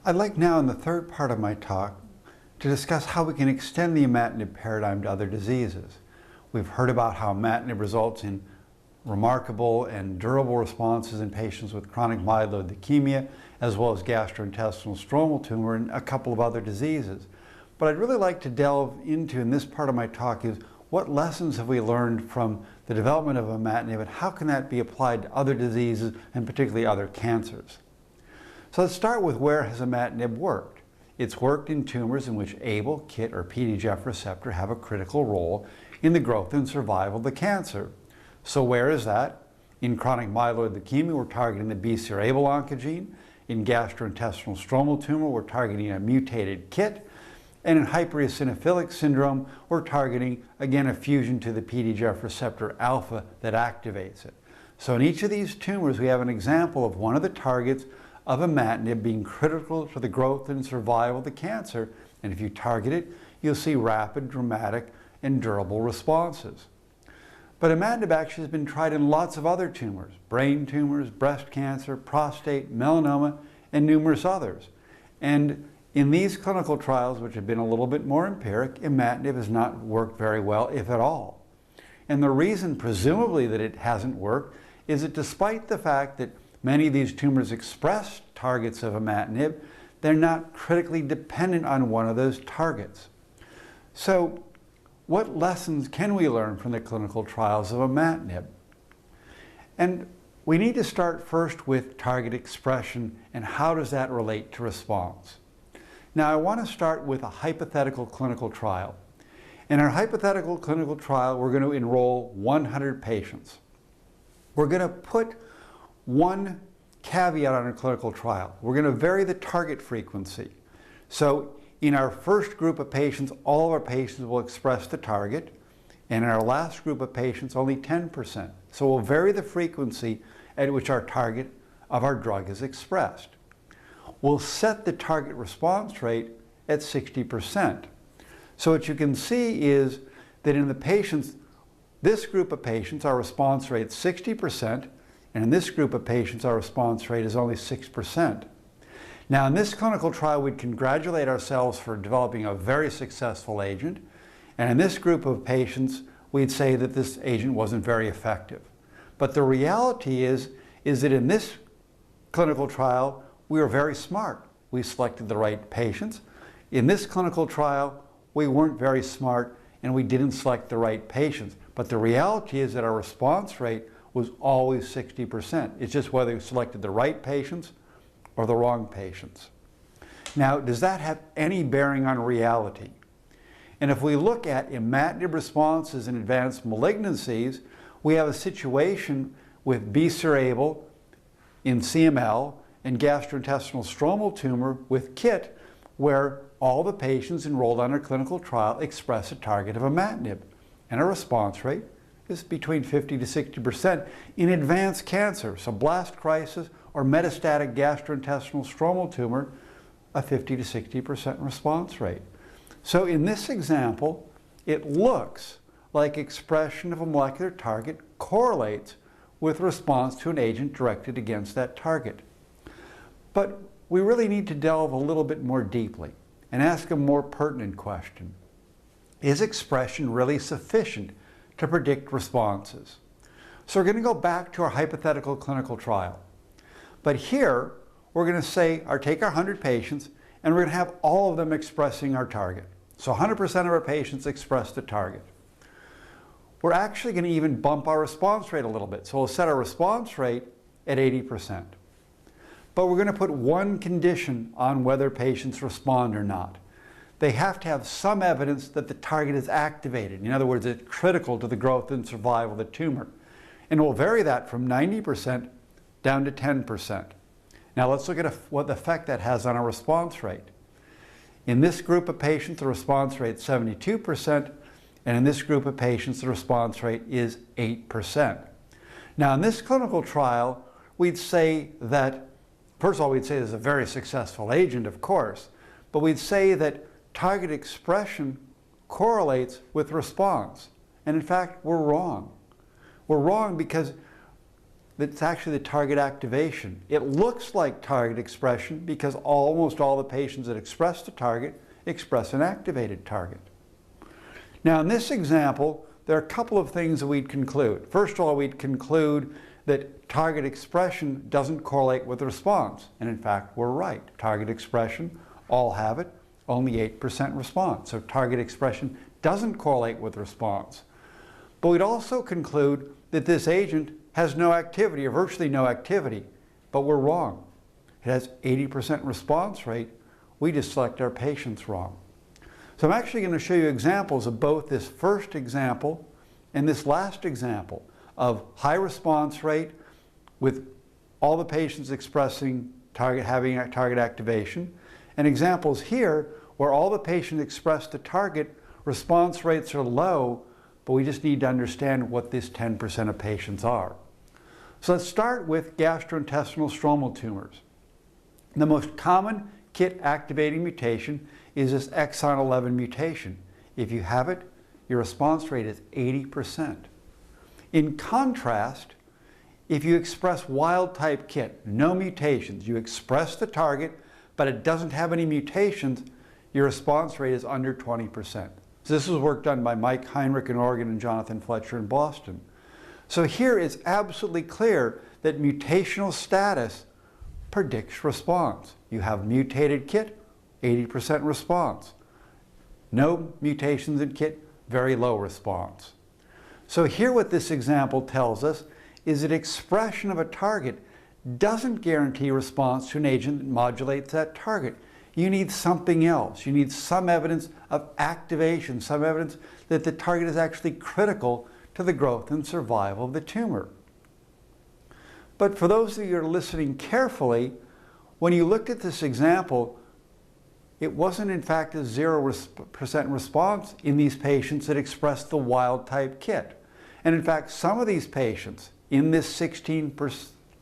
I'd like now in the third part of my talk to discuss how we can extend the imatinib paradigm to other diseases. We've heard about how imatinib results in remarkable and durable responses in patients with chronic myeloid leukemia, as well as gastrointestinal stromal tumor and a couple of other diseases. But I'd really like to delve into, in this part of my talk, is what lessons have we learned from the development of imatinib and how can that be applied to other diseases and particularly other cancers? So let's start with where has imatinib worked. It's worked in tumors in which Abl, KIT, or PDGF receptor have a critical role in the growth and survival of the cancer. So where is that? In chronic myeloid leukemia, we're targeting the Bcr-Abl oncogene. In gastrointestinal stromal tumor, we're targeting a mutated KIT. And in hypereosinophilic syndrome, we're targeting, again, a fusion to the PDGF receptor alpha that activates it. So in each of these tumors, we have an example of one of the targets of imatinib being critical to the growth and survival of the cancer. And if you target it, you'll see rapid, dramatic, and durable responses. But imatinib actually has been tried in lots of other tumors: brain tumors, breast cancer, prostate, melanoma, and numerous others. And in these clinical trials, which have been a little bit more empiric, imatinib has not worked very well, if at all. And the reason, presumably, that it hasn't worked is that despite the fact that many of these tumors express targets of imatinib, they're not critically dependent on one of those targets. So, what lessons can we learn from the clinical trials of imatinib? And we need to start first with target expression and how does that relate to response. Now I want to start with a hypothetical clinical trial. In our hypothetical clinical trial, we're going to enroll 100 patients. We're going to put one caveat on our clinical trial. We're going to vary the target frequency. So in our first group of patients, all of our patients will express the target, and in our last group of patients, only 10%. So we'll vary the frequency at which our target of our drug is expressed. We'll set the target response rate at 60%. So what you can see is that in the patients, this group of patients, our response rate is 60%, and in this group of patients, our response rate is only 6%. Now, in this clinical trial, we'd congratulate ourselves for developing a very successful agent. And in this group of patients, we'd say that this agent wasn't very effective. But the reality is that in this clinical trial, we were very smart. We selected the right patients. In this clinical trial, we weren't very smart and we didn't select the right patients. But the reality is that our response rate was always 60%. It's just whether we selected the right patients or the wrong patients. Now, does that have any bearing on reality? And if we look at imatinib responses in advanced malignancies, we have a situation with Bcr-Abl in CML and gastrointestinal stromal tumor with KIT, where all the patients enrolled on our clinical trial express a target of imatinib, and a response rate is between 50 to 60% in advanced cancer, so blast crisis or metastatic gastrointestinal stromal tumor, a 50 to 60% response rate. So in this example, it looks like expression of a molecular target correlates with response to an agent directed against that target. But we really need to delve a little bit more deeply and ask a more pertinent question. Is expression really sufficient to predict responses? So we're going to go back to our hypothetical clinical trial. But here, we're going to say, take our 100 patients, and we're going to have all of them expressing our target. So 100% of our patients express the target. We're actually going to even bump our response rate a little bit. So we'll set our response rate at 80%. But we're going to put one condition on whether patients respond or not. They have to have some evidence that the target is activated. In other words, it's critical to the growth and survival of the tumor. And we'll vary that from 90% down to 10%. Now let's look at what effect that has on our response rate. In this group of patients, the response rate is 72%, and in this group of patients, the response rate is 8%. Now in this clinical trial, we'd say that, first of all, we'd say this is a very successful agent, of course, but we'd say that target expression correlates with response. And in fact, we're wrong. We're wrong because that it's actually the target activation. It looks like target expression because almost all the patients that express the target express an activated target. Now in this example, there are a couple of things that we'd conclude. First of all, we'd conclude that target expression doesn't correlate with response. And in fact, we're right. Target expression, all have it, only 8% response. So target expression doesn't correlate with response. But we'd also conclude that this agent has no activity, or virtually no activity, but we're wrong. It has 80% response rate. We just select our patients wrong. So I'm actually going to show you examples of both this first example and this last example of high response rate with all the patients expressing having target activation, and examples here where all the patients express the target, response rates are low, but we just need to understand what this 10% of patients are. So let's start with gastrointestinal stromal tumors. The most common KIT activating mutation is this exon 11 mutation. If you have it, your response rate is 80%. In contrast, if you express wild type KIT, no mutations, you express the target, but it doesn't have any mutations, your response rate is under 20%. So this was work done by Mike Heinrich in Oregon and Jonathan Fletcher in Boston. So here it's absolutely clear that mutational status predicts response. You have mutated KIT, 80% response. No mutations in KIT, very low response. So here what this example tells us is that expression of a target doesn't guarantee response to an agent that modulates that target. You need something else. You need some evidence of activation, some evidence that the target is actually critical to the growth and survival of the tumor. But for those of you who are listening carefully, when you looked at this example, it wasn't in fact a 0% response in these patients that expressed the wild type KIT. And in fact, some of these patients in this 16 to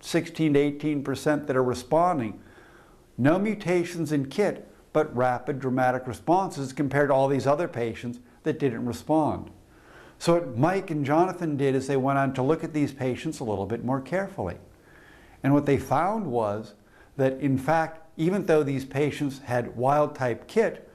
18% that are responding, no mutations in KIT, but rapid dramatic responses compared to all these other patients that didn't respond. So what Mike and Jonathan did is they went on to look at these patients a little bit more carefully. And what they found was that in fact, even though these patients had wild type KIT,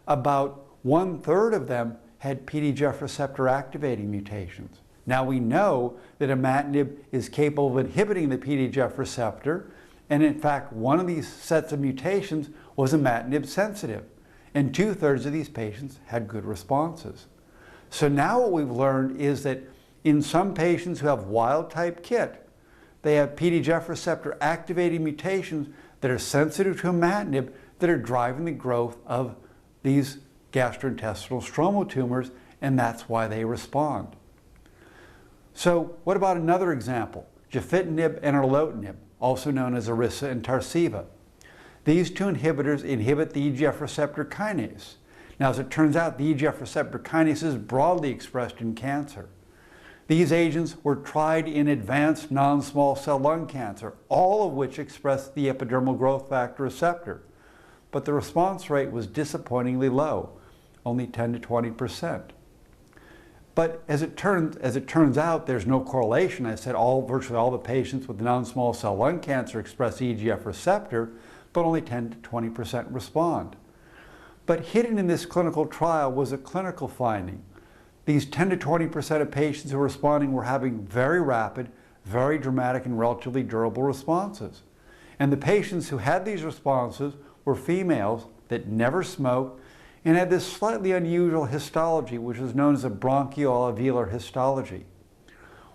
about 1/3 of them had PDGF receptor activating mutations. Now we know that imatinib is capable of inhibiting the PDGF receptor, and in fact one of these sets of mutations was imatinib sensitive, and 2/3 of these patients had good responses. So now what we've learned is that in some patients who have wild type KIT, they have PDGF receptor activating mutations that are sensitive to imatinib that are driving the growth of these gastrointestinal stromal tumors, and that's why they respond. So what about another example? Gefitinib and erlotinib, also known as Iressa and Tarceva. These two inhibitors inhibit the EGF receptor kinase. Now, as it turns out, the EGF receptor kinase is broadly expressed in cancer. These agents were tried in advanced non-small cell lung cancer, all of which expressed the epidermal growth factor receptor. But the response rate was disappointingly low, only 10 to 20%. But as it turns out, there's no correlation. I said virtually all the patients with non-small cell lung cancer express EGF receptor, but only 10 to 20% respond. But hidden in this clinical trial was a clinical finding. These 10 to 20% of patients who were responding were having very rapid, very dramatic, and relatively durable responses. And the patients who had these responses were females that never smoked and had this slightly unusual histology, which is known as a bronchoalveolar histology.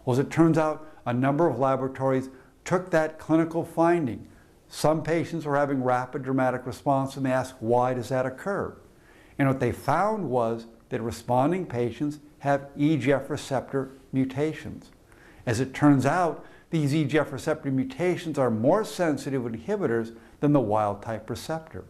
Well, as it turns out, a number of laboratories took that clinical finding. Some patients were having rapid dramatic response, and they asked, why does that occur? And what they found was that responding patients have EGF receptor mutations. As it turns out, these EGF receptor mutations are more sensitive inhibitors than the wild type receptor.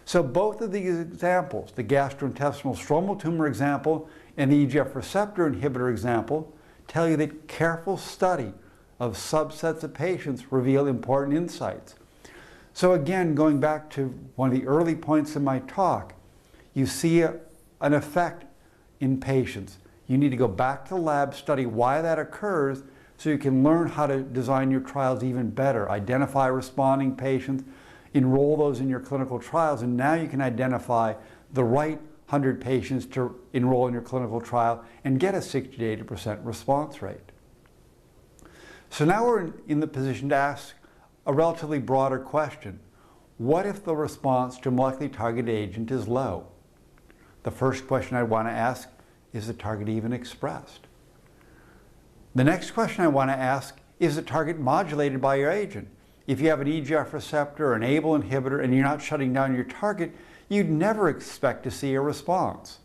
So both of these examples, the gastrointestinal stromal tumor example and the EGF receptor inhibitor example, tell you that careful study of subsets of patients reveal important insights. So again, going back to one of the early points in my talk, you see an effect in patients. You need to go back to the lab, study why that occurs, so you can learn how to design your trials even better, identify responding patients, enroll those in your clinical trials, and now you can identify the right 100 patients to enroll in your clinical trial and get a 60 to 80% response rate. So now we're in the position to ask a relatively broader question. What if the response to a molecularly targeted agent is low? The first question I want to ask, is the target even expressed? The next question I want to ask, is the target modulated by your agent? If you have an EGF receptor or an Abl inhibitor and you're not shutting down your target, you'd never expect to see a response.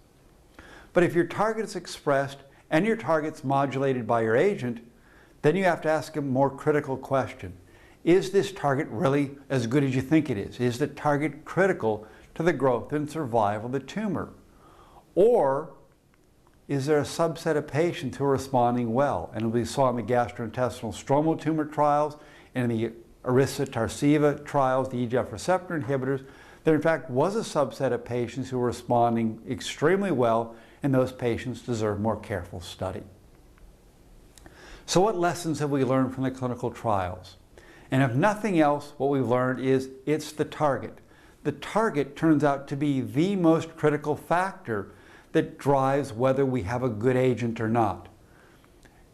But if your target is expressed and your target's modulated by your agent, then you have to ask a more critical question. Is this target really as good as you think it is? Is the target critical to the growth and survival of the tumor? Or is there a subset of patients who are responding well? And we saw in the gastrointestinal stromal tumor trials and in the Tarceva trials, the EGF receptor inhibitors, there in fact was a subset of patients who were responding extremely well, and those patients deserve more careful study. So what lessons have we learned from the clinical trials? And if nothing else, what we've learned is it's the target. The target turns out to be the most critical factor that drives whether we have a good agent or not.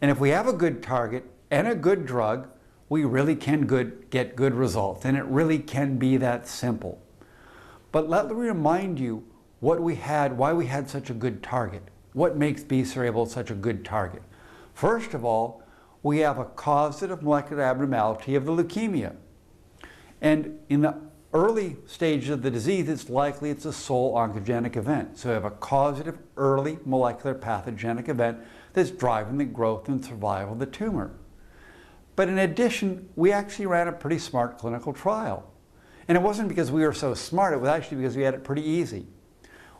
And if we have a good target and a good drug, we really can get good results, and it really can be that simple. But let me remind you what we had, why we had such a good target. What makes Bcr-Abl such a good target? First of all, we have a causative molecular abnormality of the leukemia. And in the early stages of the disease, it's likely it's a sole oncogenic event. So we have a causative early molecular pathogenic event that's driving the growth and survival of the tumor. But in addition, we actually ran a pretty smart clinical trial. And it wasn't because we were so smart, it was actually because we had it pretty easy.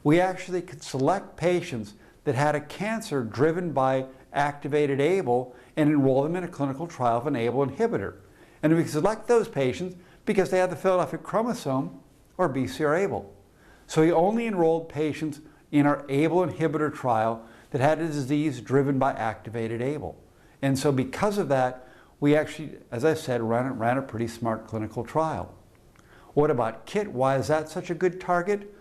We actually could select patients that had a cancer driven by activated Abl and enroll them in a clinical trial of an Abl inhibitor. And we could select those patients because they had the Philadelphia chromosome or Bcr-Abl. So we only enrolled patients in our Abl inhibitor trial that had a disease driven by activated Abl. And so because of that, we actually, as I said, ran a pretty smart clinical trial. What about KIT? Why is that such a good target?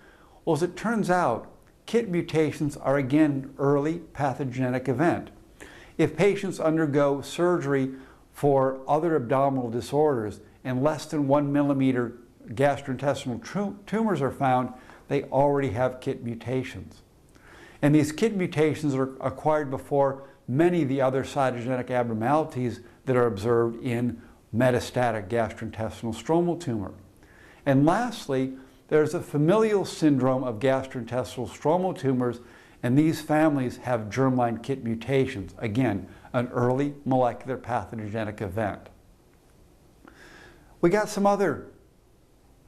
Well, as it turns out, KIT mutations are again early pathogenic event. If patients undergo surgery for other abdominal disorders and less than 1 millimeter gastrointestinal tumors are found, they already have KIT mutations. And these KIT mutations are acquired before many of the other cytogenetic abnormalities that are observed in metastatic gastrointestinal stromal tumor. And lastly, there's a familial syndrome of gastrointestinal stromal tumors, and these families have germline KIT mutations. Again, an early molecular pathogenic event. We got some other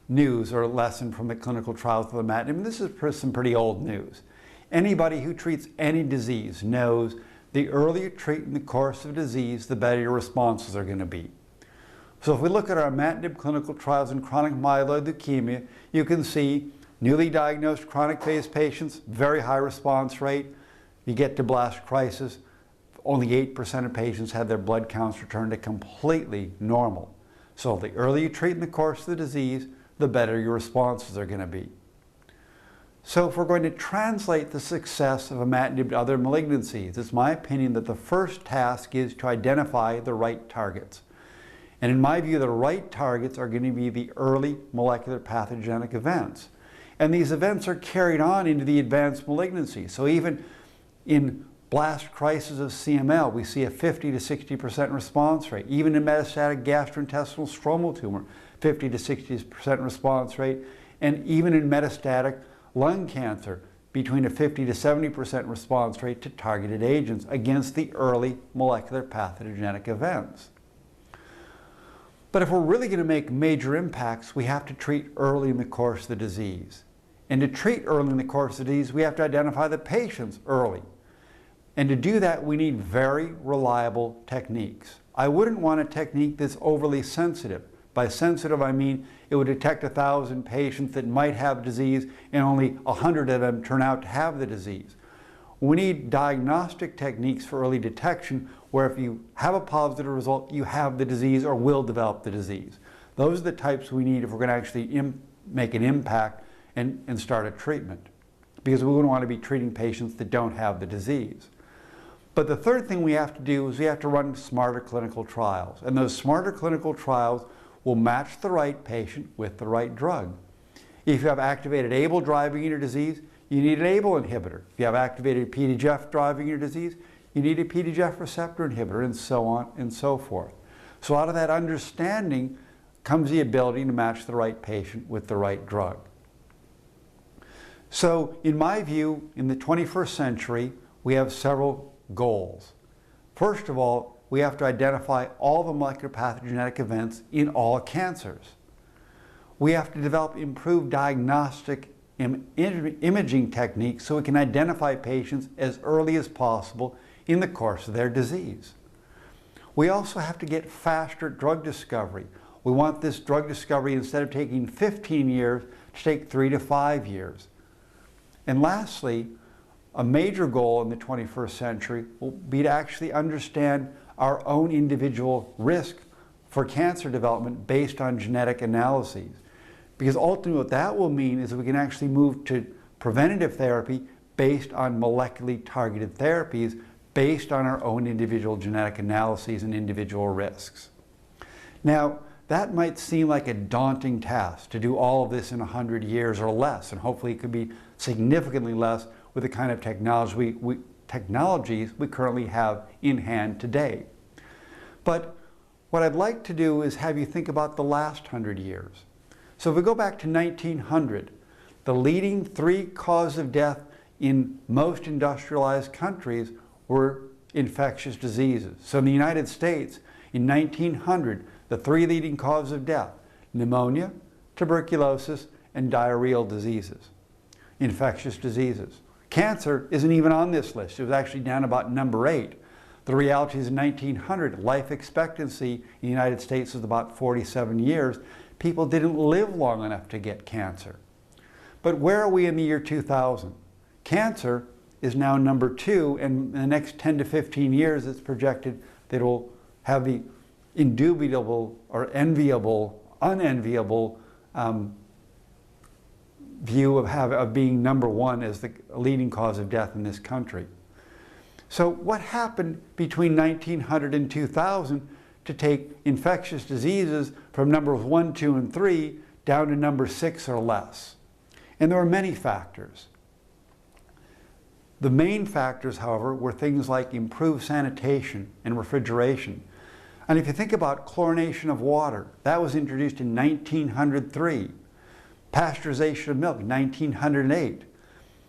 news or lesson from the clinical trials of Imatinib, and this is some pretty old news. Anybody who treats any disease knows the earlier you treat in the course of disease, the better your responses are going to be. So if we look at our Imatinib clinical trials in chronic myeloid leukemia, you can see newly diagnosed chronic phase patients, very high response rate. You get to blast crisis, only 8% of patients had their blood counts returned to completely normal. So the earlier you treat in the course of the disease, the better your responses are going to be. So if we're going to translate the success of Imatinib to other malignancies, it's my opinion that the first task is to identify the right targets. And in my view, the right targets are going to be the early molecular pathogenic events. And these events are carried on into the advanced malignancy. So even in blast crisis of CML, we see a 50 to 60% response rate. Even in metastatic gastrointestinal stromal tumor, 50 to 60% response rate. And even in metastatic lung cancer, between a 50 to 70% response rate to targeted agents against the early molecular pathogenic events. But if we're really going to make major impacts, we have to treat early in the course of the disease. And to treat early in the course of the disease, we have to identify the patients early. And to do that, we need very reliable techniques. I wouldn't want a technique that's overly sensitive. By sensitive, I mean it would detect 1,000 patients that might have disease and only 100 of them turn out to have the disease. We need diagnostic techniques for early detection where if you have a positive result, you have the disease or will develop the disease. Those are the types we need if we're going to actually make an impact and start a treatment, because we wouldn't want to be treating patients that don't have the disease. But the third thing we have to do is we have to run smarter clinical trials. And those smarter clinical trials will match the right patient with the right drug. If you have activated Abl driving your disease, you need an Abl inhibitor. If you have activated PDGF driving your disease, you need a PDGF receptor inhibitor, and so on and so forth. So out of that understanding comes the ability to match the right patient with the right drug. So in my view, in the 21st century, we have several goals. First of all, we have to identify all the molecular pathogenetic events in all cancers. We have to develop improved diagnostic imaging techniques so we can identify patients as early as possible in the course of their disease. We also have to get faster drug discovery. We want this drug discovery, instead of taking 15 years, to take 3 to 5 years. And lastly, a major goal in the 21st century will be to actually understand our own individual risk for cancer development based on genetic analyses. Because ultimately what that will mean is that we can actually move to preventative therapy based on molecularly targeted therapies based on our own individual genetic analyses and individual risks. Now, that might seem like a daunting task to do all of this in 100 years or less, and hopefully it could be significantly less with the kind of technologies we currently have in hand today. But what I'd like to do is have you think about the last 100 years. So if we go back to 1900, the leading 3 causes of death in most industrialized countries were infectious diseases. So in the United States, in 1900, the 3 leading causes of death: pneumonia, tuberculosis, and diarrheal diseases. Infectious diseases. Cancer isn't even on this list. It was actually down about number 8. The reality is in 1900, life expectancy in the United States was about 47 years. People didn't live long enough to get cancer. But where are we in the year 2000? Cancer is now number 2, and in the next 10 to 15 years, it's projected that it will have the indubitable or unenviable view of being number 1 as the leading cause of death in this country. So what happened between 1900 and 2000 to take infectious diseases from numbers 1, 2, and 3 down to number 6 or less? And there were many factors. The main factors, however, were things like improved sanitation and refrigeration. And if you think about chlorination of water, that was introduced in 1903. Pasteurization of milk, 1908.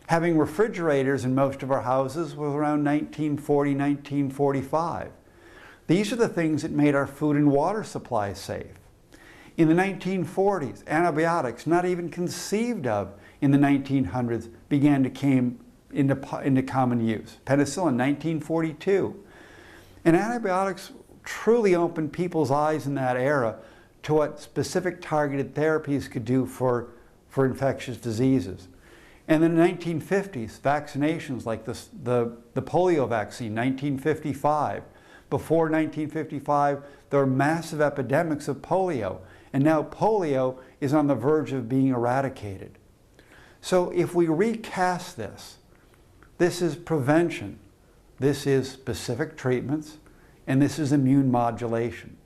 Having refrigerators in most of our houses was around 1940, 1945. These are the things that made our food and water supply safe. In the 1940s, antibiotics, not even conceived of in the 1900s, began to come into common use. Penicillin, 1942. And antibiotics truly opened people's eyes in that era to what specific targeted therapies could do for infectious diseases. And in the 1950s, vaccinations like the polio vaccine, 1955. Before 1955, there were massive epidemics of polio, and now polio is on the verge of being eradicated. So if we recast this, this is prevention, this is specific treatments, and this is immune modulation.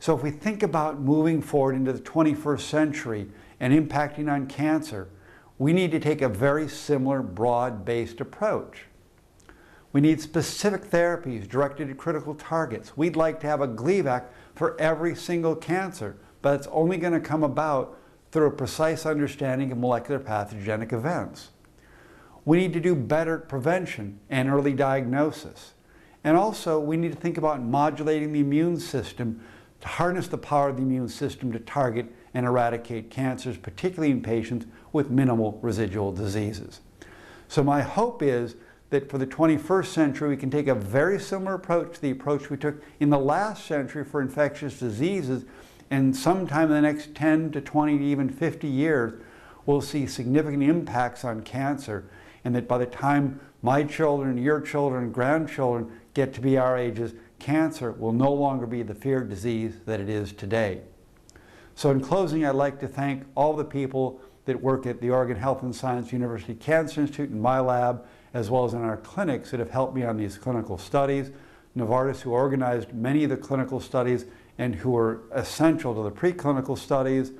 So if we think about moving forward into the 21st century and impacting on cancer, we need to take a very similar broad-based approach. We need specific therapies directed at critical targets. We'd like to have a Gleevec for every single cancer, but it's only going to come about through a precise understanding of molecular pathogenic events. We need to do better prevention and early diagnosis. And also, we need to think about modulating the immune system to harness the power of the immune system to target and eradicate cancers, particularly in patients with minimal residual diseases. So my hope is that for the 21st century, we can take a very similar approach to the approach we took in the last century for infectious diseases, and sometime in the next 10 to 20 to even 50 years, we'll see significant impacts on cancer, and that by the time my children, your children, grandchildren get to be our ages, cancer will no longer be the feared disease that it is today. So in closing, I'd like to thank all the people that work at the Oregon Health and Science University Cancer Institute in my lab, as well as in our clinics that have helped me on these clinical studies. Novartis, who organized many of the clinical studies and who are essential to the preclinical studies.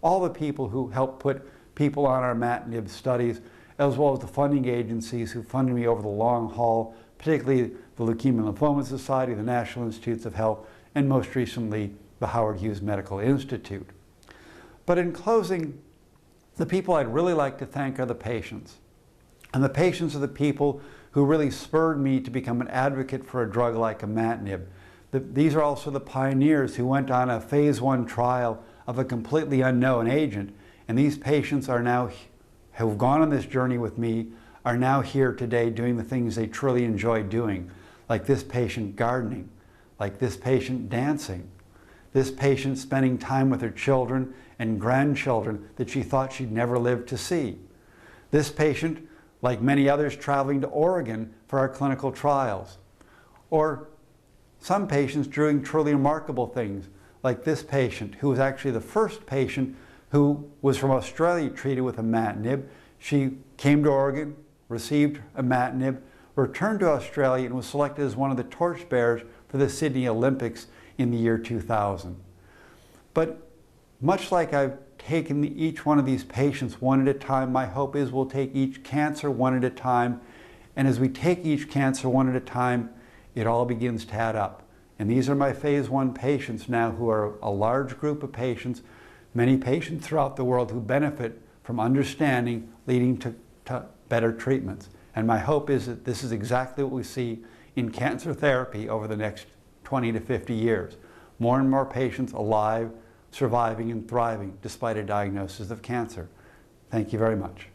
All the people who helped put people on our Imatinib studies, as well as the funding agencies who funded me over the long haul, particularly the Leukemia and Lymphoma Society, the National Institutes of Health, and most recently, the Howard Hughes Medical Institute. But in closing, the people I'd really like to thank are the patients. And the patients are the people who really spurred me to become an advocate for a drug like Imatinib. These are also the pioneers who went on a phase 1 trial of a completely unknown agent. And these patients are now, who've gone on this journey with me, are now here today doing the things they truly enjoy doing, like this patient gardening, like this patient dancing, this patient spending time with her children and grandchildren that she thought she'd never live to see. This patient, like many others, traveling to Oregon for our clinical trials. Or some patients doing truly remarkable things, like this patient, who was actually the first patient who was from Australia treated with Imatinib. She came to Oregon, received Imatinib, returned to Australia, and was selected as one of the torchbearers for the Sydney Olympics in the year 2000. But much like I've taken each one of these patients one at a time, my hope is we'll take each cancer one at a time. And as we take each cancer one at a time, it all begins to add up. And these are my phase 1 patients now, who are a large group of patients, many patients throughout the world who benefit from understanding, leading to better treatments. And my hope is that this is exactly what we see in cancer therapy over the next 20 to 50 years. More and more patients alive, surviving and thriving despite a diagnosis of cancer. Thank you very much.